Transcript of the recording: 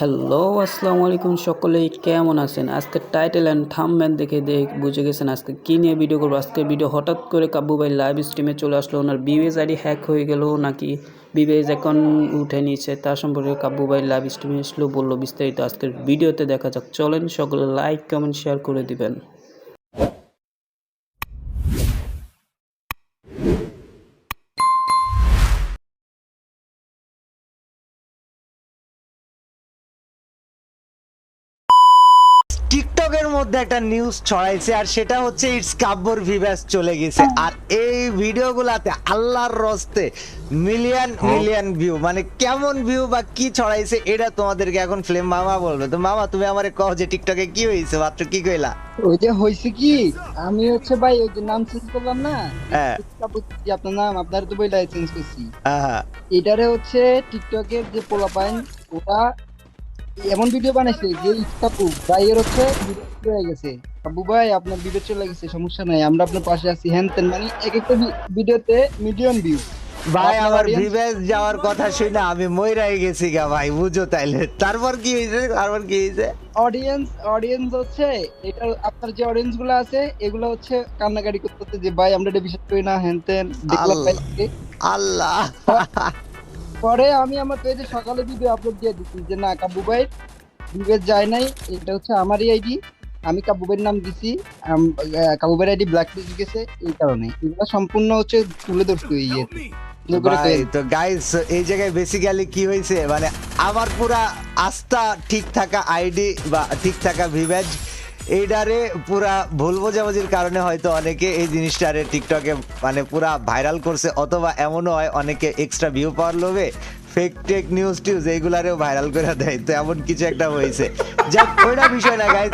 Hello, আসসালামু আলাইকুম। সকলেই কেমন আছেন? আজকের টাইটেল অ্যান্ড থাম্বনেল দেখে বুঝে গেছেন আজকে কী নিয়ে ভিডিও করবো। আজকের ভিডিও হঠাৎ করে কাব্বু ভাই লাইভ স্ট্রিমে চলে আসলো, ওনার বিবেজ আইডি হ্যাক হয়ে গেল নাকি বিবেজ অ্যাকাউন্ট উঠে নিয়েছে, তার সম্পর্কে কাব্বু ভাই লাইভ স্ট্রিমে আসলো, বললো বিস্তারিত আজকের ভিডিওতে দেখা যাক। চলেন সকলে লাইক কমেন্ট শেয়ার করে দিবেন। টিকটকের মধ্যে একটা নিউজ ছড়াইছে আর সেটা হচ্ছে ইটস কাব্বর ভিউয়ার্স চলে গেছে। আর এই ভিডিওগুলাতে আল্লাহর রস্তে মিলিয়ন মিলিয়ন ভিউ, মানে কেমন ভিউ বা কি ছড়াইছে এটা তোমাদেরকে এখন ফ্লেম মামা বলবে। তো মামা তুমি আমারে কও যে টিকটকে কি হয়েছে, মাত্র কি কইলা? ওই যে হয়েছে কি, আমি হচ্ছে ভাই ওই যে নাম চেঞ্জ করলাম না, হ্যাঁ আপনার নাম আপনার তো বইটা চেঞ্জ করছি। হ্যাঁ এটারে হচ্ছে টিকটকের যে পোলাপাইন ওরা এমন ভিডিও বানাইছে যে কাপু ভাইয়ের হচ্ছে বিবেক হয়ে গেছে। কাবু ভাই আপনার বিবেক চলে গেছে, সমস্যা নাই, আমরা আপনার পাশে আছি, হ্যান তেন, মানে এক একটা ভিডিওতে মিলিয়ন ভিউ। ভাই, আপনার আমার audience ভিউয়ার্স যাওয়ার কথা শুনে আমি মইরাই গেছি গা ভাই, বুঝো তাইলে। তারপর কি হয়েছে? অডিয়েন্স হচ্ছে এটা, আপনার যে অডিয়েন্স গুলো আছে এগুলো হচ্ছে কান্নাকাটি করতেছে যে ভাই আমরা এটা বিশ্বাস করি না, হ্যান তেন দেখলাম ভাই। আল্লাহ পরে আমি আমার পেজে সকালে ভিডিও আপলোড দিয়ে দিচ্ছি যে না, কাব্বু ভাই বিবেচ যায় নাই, এটা হচ্ছে আমারই আইডি, আমি কাব্বু ভাইয়ের নাম দিছি, কাব্বু ভাইয়ের আইডি ব্ল্যাক লিস্ট গেছে, এই কারণে এগুলো সম্পূর্ণ হচ্ছে তুলে ধরছি এই ইয়েতে। সুন্দর করে ভাই। কইেন। তো গাইস, এই জায়গায় বেসিক্যালি কি হয়েছে, মানে আমার পুরা আস্থা ঠিক থাকা আইডি বা ঠিক থাকা ভিভেজ, এইটারে পুরা ভুল বোঝাবুঝির কারণে হয়তো অনেকে এই জিনিসটারে টিকটকে মানে পুরা ভাইরাল করছে, অথবা এমনও হয় অনেকে এক্সট্রা ভিউ পাওয়ার লোভে ফেক টেক নিউজ টিউজ এইগুলারেও ভাইরাল করে দেয়। তো এমন কিছু একটা হয়েছে, যাক ওইটা বিষয় না গাইস।